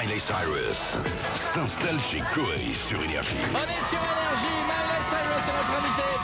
Miley Cyrus s'installe chez Koei sur Énergie. On est sur Énergie, Miley Cyrus est notre invitée.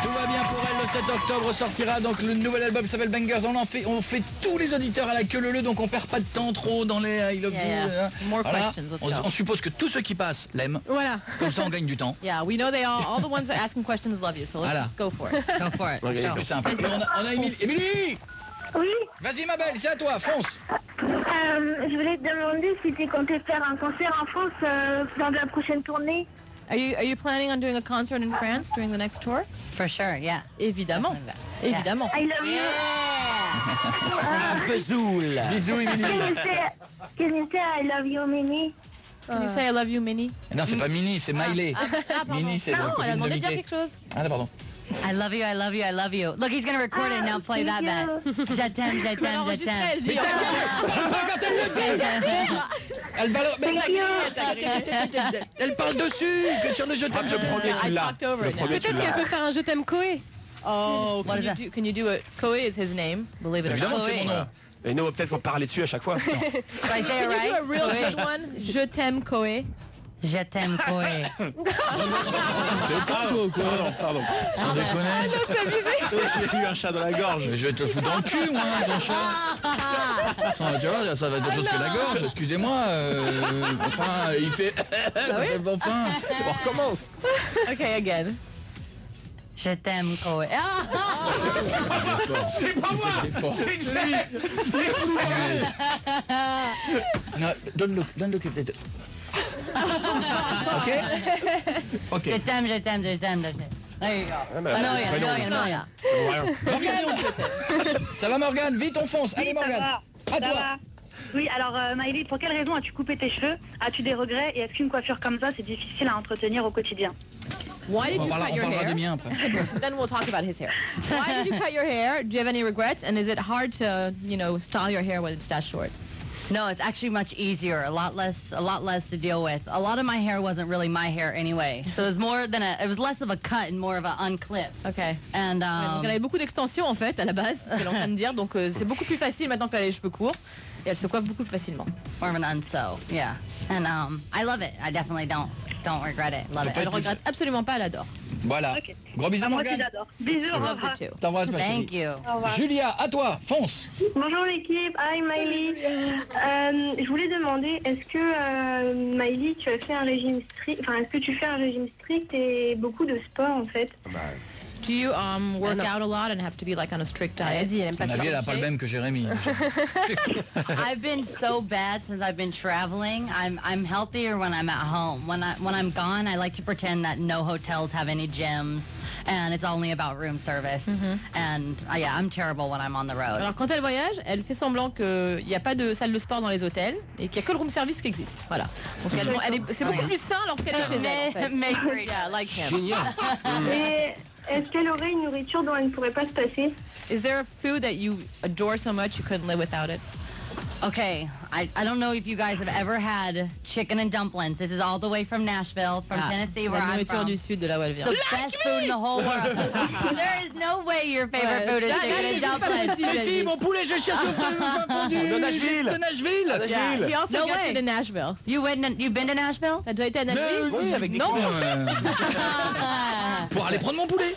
Tout va bien pour elle, le 7 octobre sortira donc le nouvel album qui s'appelle Bangers. On fait tous les auditeurs à la queue leu, donc on perd pas de temps trop dans les I love you. More Voilà. questions, let's On go. suppose que tous ceux qui passent l'aiment. Voilà. Comme ça on gagne du temps. Yeah, we know they all the ones that asking questions love you, so let's Voilà. just go for it. Go for it. C'est plus simple. Et on a Émilie. Émilie, Oui, vas-y ma belle, c'est à toi, fonce. je voulais te demander si tu comptais faire un concert en France dans la prochaine tournée. Are you planning on doing a concert in France during the next tour? For sure, yeah. Évidemment. Évidemment. I love you. Bezoul. Bisous Émilie. Can you say I love you, Mimi? Can you say I love you, Minnie? Non, c'est pas Minnie, c'est Miley. Minnie, c'est la Non, elle a copine de demandé de dire Mickey. quelque chose. Ah, pardon. I love you, I love you, I love you. Look, he's gonna record it and now play that back. Je t'aime, je t'aime, je t'aime. Elle dit. Quand elle le dit. Elle balance. Mais elle parle dessus, que sur le je t'aime. Le premier, tu l'as. Le premier, tu Peut-être qu'elle l'as. peut faire un je t'aime Koé. Oh, What is that? can you do it? Koé is his name, believe it or Évidemment, not. c'est mon nom. Et nous, peut-être qu'on parlait dessus à chaque fois. Do I say it Can you do a right? real Koé. good one? Je t'aime Koé. Je t'aime, Koé. T'es con, toi, ou quoi? Pardon. Sans déconner. J'ai eu un chat dans la gorge. Mais je vais te le foutre dans le cul, moi, ton chat. Tu vois, ça va être autre chose que la gorge, excusez-moi. Enfin, il fait... Enfin. On recommence. Okay, again. Je t'aime, Koé. C'est pas moi. C'est lui. No, don't look at it. Ok? Ok. Je t'aime, je t'aime, je t'aime, je t'aime. There you go. Ah, bah, A million, prénom. a million, a million. Morgane. Ça va, Morgane? Vite, on fonce. Allez, Morgane. À Ça toi. va. Oui, alors Miley, pour quelle raison as-tu coupé tes cheveux? As-tu des regrets? Et est-ce qu'une coiffure comme ça, c'est difficile à entretenir au quotidien? Why did On you cut your parlera des hair? miens après. Then we'll talk about his hair. Why did you cut your hair? Do you have any regrets? And is it hard to, style your hair when it's that short? No, it's actually much easier, a lot less to deal with. A lot of my hair wasn't really my hair anyway, so it was less of a cut and more of an unclip. Okay. And Donc elle avait beaucoup d'extensions en fait à la base, c'est ce qu'elle est en train de dire. Donc c'est beaucoup plus facile maintenant qu'elle a les cheveux courts et elle se coiffe beaucoup plus facilement. more of an unsew, yeah. And I love it. I definitely don't regret it. Love it. Elle regrette absolument pas, elle adore. Voilà. Ok. Gros bisous, Moi, tu Morgane. l'adores. Bisous, au She loves revoir. it too. T'embrasse, ma Thank chérie. you. Au revoir. Julia, à toi. Fonce. Bonjour l'équipe, hi Miley. Je voulais demander, est-ce que Miley, tu as fait un régime strict, enfin est-ce que tu fais un régime strict et beaucoup de sport en fait? Do you work out a lot and have to be like on a strict diet? Ton avis, elle a pas le même que Jérémy. I've been so bad since I've been traveling. I'm healthier when I'm at home. When I'm gone, I like to pretend that no hotels have any gyms and it's only about room service. And yeah, I'm terrible when I'm on the road. Alors quand elle voyage, elle fait semblant qu'il n'y a pas de salle de sport dans les hôtels et qu'il n'y a que le room service qui existe. Voilà. Donc c'est beaucoup plus sain lorsqu'elle est chez elle. En fait. Make free. Yeah, like him. Génial. Et est-ce qu'elle aurait une nourriture dont elle ne pourrait pas se passer? Is there a food that you adore so much you couldn't live without it? Okay, I don't know if you guys have ever had chicken and dumplings. This is all the way from Nashville, from Tennessee, where La I'm nourriture from. du sud de là où elle It's vient. the best food in the whole world. There is no way your favorite food is chicken and dumplings. Mais si, mon poulet, je cherche au fin fond De Nashville. De Nashville. Nashville. He also No gets way. it in Nashville. You've been to Nashville? T'as déjà été à Nashville? Oui, avec des Non. Pour aller prendre mon poulet.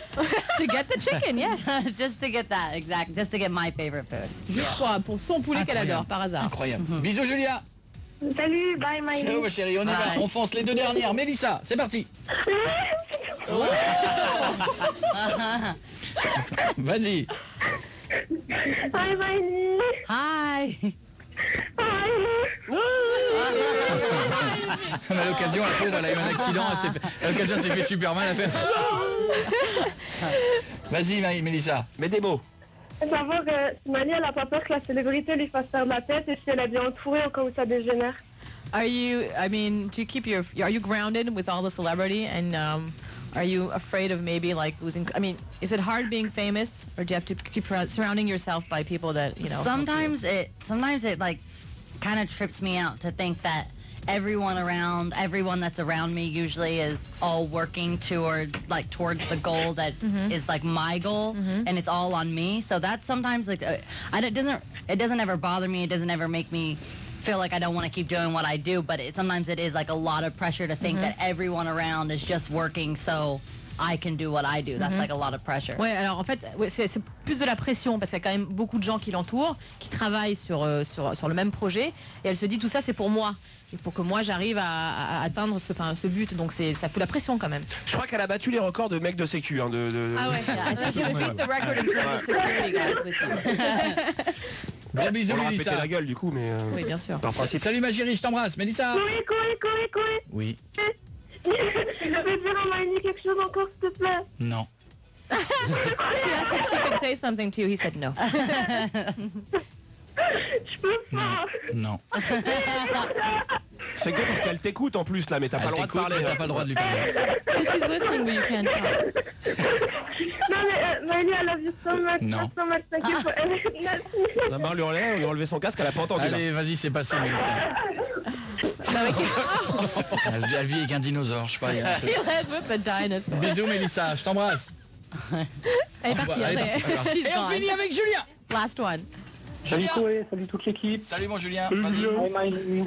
To get the chicken, yes. Just to get that, exactly. Just to get my favorite food. Juste pour son poulet qu'elle Incroyable. adore, par hasard. Incroyable. Bisous, Julia. Salut, bye Miley. Ciao, ma chérie, on y va. Bye. On fonce les deux dernières. Mélissa, c'est parti. Vas-y. Hi Miley. Hi. Mais à l'occasion, la pauvre, elle a eu un accident. À l'occasion, elle s'est fait super mal à faire. Vas-y, Mélissa. Mais des mots. Savoir Miley, elle a pas peur que la célébrité lui fasse faire de la tête et si elle est bien entourée au cas où ça dégénère. Do you keep are you grounded with all the celebrity and are you afraid of maybe like losing, is it hard being famous or do you have to keep surrounding yourself by people that, Sometimes it like kind of trips me out to think that everyone that's around me usually is all working towards the goal that is like my goal, and it's all on me. So that's sometimes like it doesn't ever bother me. It doesn't ever make me feel like I don't want to keep doing what I do, but sometimes it is like a lot of pressure to think that everyone around is just working so I can do what I do. That's like a lot of pressure. Ouais, alors en fait, ouais, c'est plus de la pression parce qu'il y a quand même beaucoup de gens qui l'entourent, qui travaillent sur le même projet, et elle se dit tout ça c'est pour moi. Il faut que moi j'arrive à atteindre ce but, donc ça fout la pression quand même. Je crois qu'elle a battu les records de mecs de sécu. Hein, Ah ouais, I think you beat the record in terms of security, guys, with you. Gros bisous, On leur a pété Mélissa. la gueule du coup, mais... Oui, bien sûr. par principe. Salut ma chérie, je t'embrasse. Mélissa. Coué. Oui. Je vais dire à Maëlie quelque chose encore, s'il te plaît. Non. She asked if she could say something to you, he said no. Je peux pas. Non. C'est que parce qu'elle t'écoute en plus là, mais t'as pas Elle le droit de t'écoute, parler. mais t'as hein. pas le droit de lui parler. She's listening, but you can't talk. Non mais Maëlie, I love you so much. Non. So much, thank you for everything. La main lui enlever son casque, elle a pas entendu. là. Allez, vas-y, c'est passé, Mélissa. Elle vit avec un dinosaure, je sais pas. il y a un truc. He led with the dinosaur. Bisous, Mélissa, je t'embrasse. Elle est partie. Elle est partie, alors. She's Et on gone. finit avec Julien. Last one. Salut Julien. Chloé, salut toute l'équipe. Salut mon Julien. Hi Vas-y. Miley.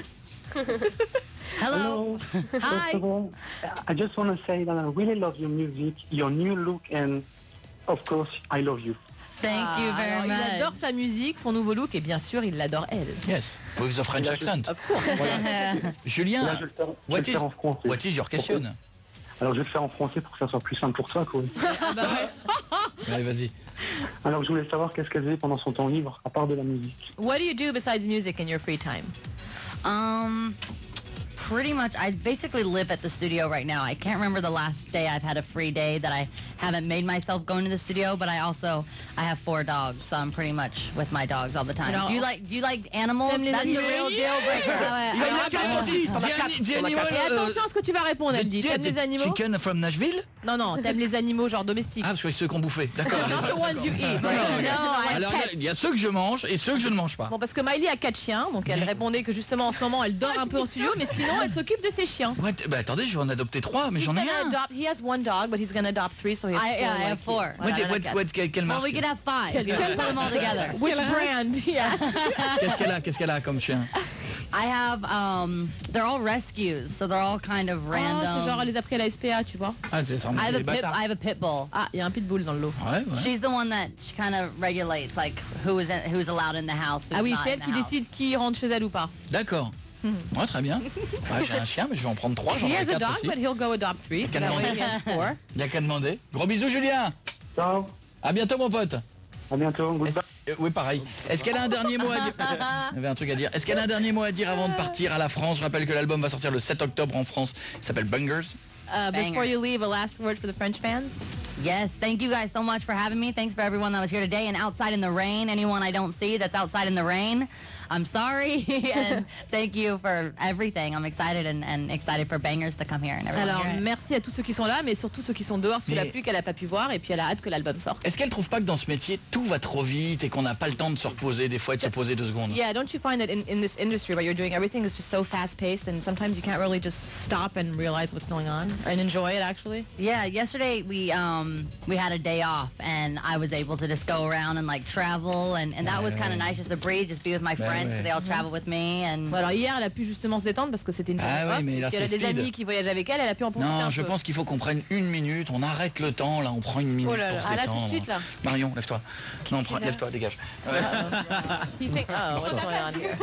Hello. First Hi. of all, I just want to say that I really love your music, your new look, and of course, I love you. Thank you Alors, very il adore much. sa musique, son nouveau look, et bien sûr, il l'adore elle. Yes, with the French accent. Of course. Là, Julien, je vais le faire, je vais what le faire en is, français. what is your question? Alors, je vais le faire en français pour que ça soit plus simple pour toi, Chloé. Ah bah ouais. Allez, vas-y. Alors, je voulais savoir qu'est-ce qu'elle faisait pendant son temps libre, à part de la musique. What do you do besides music in your free time? Pretty much, I basically live at the studio right now. I can't remember the last day I've had a free day that I haven't made myself go into the studio, but I have 4 dogs, so I'm pretty much with my dogs all the time. Alors, Do you like animals? T'aimes les That's the animaux? real deal breaker. Ah ouais. Il en a Ah, 4 aussi. T'en as 4. Et attention à ce que tu vas répondre, elle dit. T'aimes les animaux? Chicken from Nashville? Non, non, t'aimes les animaux genre domestiques. Ah, parce que c'est ceux qu'on bouffait. D'accord. Not the ones you eat. Non, right? non, I alors pet. il y a ceux que je mange et ceux que je ne mange pas. Bon, parce que Miley a 4 chiens, donc elle répondait que justement en ce moment elle dort un peu en studio, mais sinon elle s'occupe de ses chiens. What? Bah attendez, je vais en adopter 3, mais j'en ai un. He has 1 dog, but he's gonna adopt 3, so he has 4. I have 4. Quelle Well, marque? we could have 5. Quel- Put them all together. Which brand? Yeah. Qu'est-ce qu'elle a comme chien? I have, they're all rescues, so they're all kind of Oh, random. c'est genre elle les a pris à la SPA, tu vois. Ah, c'est ça. I have, Les bâtards. I have a pit bull. Ah, il y a un pitbull dans le lot. Ouais, ouais. She's the one that she kind of regulates, like who's allowed in the house. Who's Ah oui, not c'est in elle the qui house. décide qui rentre chez elle ou pas. D'accord. Ouais, très bien. Ouais, j'ai un chien, mais je vais en prendre 3, j'en He ai has a 4 dog, aussi. but he'll go adopt 3, so that way he has 4. Il n'y a qu'à demander. Gros bisous, Julien. Ciao, À bientôt, mon pote. à bientôt, goodbye. Oui, pareil. Est-ce qu'elle a un dernier mot à dire? Il y avait un truc à dire. Est-ce qu'elle a un dernier mot à dire avant de partir à la France? Je rappelle que l'album va sortir le 7 octobre en France. Il s'appelle Bangers. Before you leave, a last word for the French fans? Yes, thank you guys so much for having me. Thanks for everyone that was here today and outside in the rain. Anyone I don't see that's outside in the rain, I'm sorry. And thank you for everything. I'm excited and excited for Bangers to come here and everyone Alors, hear it. merci à tous ceux qui sont là, mais surtout ceux qui sont dehors sous la Mais- pluie qu'elle a pas pu voir, et puis elle a hâte que l'album sorte. Est-ce qu'elle trouve pas que dans ce métier, tout va trop vite et qu'on n'a pas le temps de se reposer des fois et de se poser 2 secondes? Yeah, don't you find that in this industry where you're doing everything is just so fast-paced, and sometimes you can't really just stop and realize what's going on and enjoy it actually? Yeah, yesterday we had a day off and I was able to just go around and like travel and that was kind of nice just to breathe, just be with my friends because they all travel with me and Bon, alors hier, elle a pu justement se détendre parce que c'était une Ah journée ouais, off, mais là, puis elle a c'est des speed. amis qui voyagent avec elle, elle a pu en profiter Non, un je peu. pense qu'il faut qu'on prenne 1 minute, on arrête le temps, là, on prend 1 minute Oh là là, pour se ah là tout détendre. de suite là. Marion, lève-toi. Non, qu'il a lève-toi, dégage. He think, oh, what's going on here?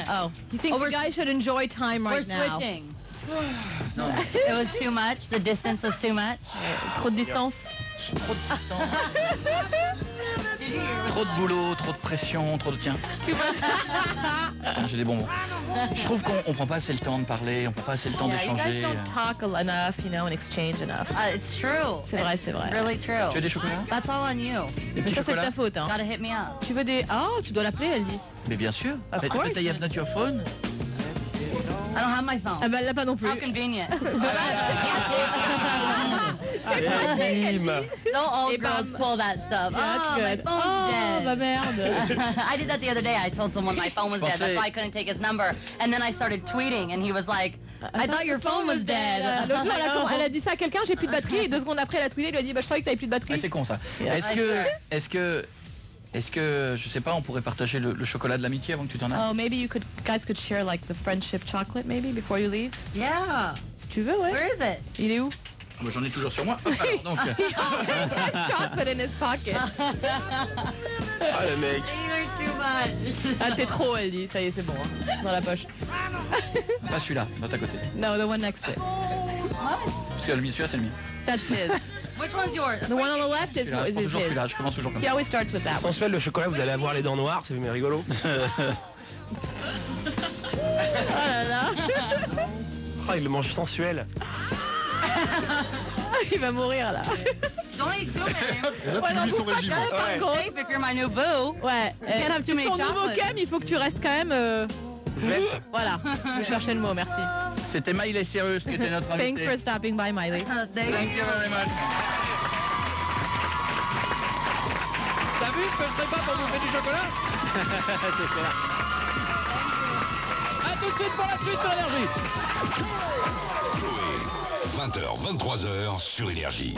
Oh, he thinks you guys should enjoy time we're right now. switching. It was too much. The distance was too much. Trop de distance. Trop de boulot, trop de pression, trop de... Tiens, j'ai des bonbons. Je trouve qu'on prend pas assez le temps de parler, on prend pas assez le temps Yeah, you guys d'échanger. don't talk enough, you know, and exchange enough. It's true. C'est vrai, It's c'est vrai. Really true. Tu veux des chocolats? That's all on you. Des Mais petits ça, c'est de chocolats? ta faute, hein. Gotta hit me up. Tu veux des... Oh, tu dois l'appeler, elle dit. Mais bien sûr. Of Mais tu course. peux tailler not your phone? I don't have my phone. Ah bah, elle l'a pas non plus. How convenient. Bim. No old Et girls bam. pull that stuff. That's Oh, my good. phone's Oh, dead. bah merde. I did that the other day. I told someone my phone was dead. That's why I couldn't take his number. And then I started tweeting, and he was like, I thought your phone was dead. L'autre jour, elle a dit ça à quelqu'un, j'ai plus de batterie, et 2 secondes après, elle a tweeté, elle lui a dit, bah je croyais que t'avais plus de batterie. Ah, c'est con ça. Yeah. Est-ce que Est-ce que, je sais pas, on pourrait partager le chocolat de l'amitié avant que tu t'en ailles? Oh, maybe you guys could share like the friendship chocolate maybe before you leave. Yeah. Si tu veux, ouais. Where is it? Il est où? Ah, bah, j'en ai toujours sur moi. Hop, alors, donc, He always has chocolate in his pocket. Ah, le mec. You are too much. Ah, t'es trop, elle dit. Ça y est, c'est bon. Hein. Dans la poche. pas celui-là, l'autre à côté. No, the one next to it. What? Parce que celui-là, c'est le mien. That's his. Which one's yours? The one on the left is, Celui-là, je prends is toujours his. celui-là, je commence toujours comme He ça. always starts with that one. Sensuel, le chocolat, vous allez avoir les dents noires, c'est rigolo. Oh là là. Ah, il le mange sensuel. Il va mourir là. Don't eat too many. Et là, tu non, lis son faut pas régime. que t'arrêtes, par contre. Safe if you're my new boo. Ouais. Can't have too many son nouveau chocolates. cam, il faut que tu restes quand même. Voilà. Je cherchais le mot, merci. C'était Miley Cyrus qui était notre invité. Thanks for stopping by, Miley. Thank you very much. T'as vu ce que je serais pas pour bouffer du chocolat? A tout de suite pour la suite sur Énergie. Chloé, 20h, 23h sur Énergie.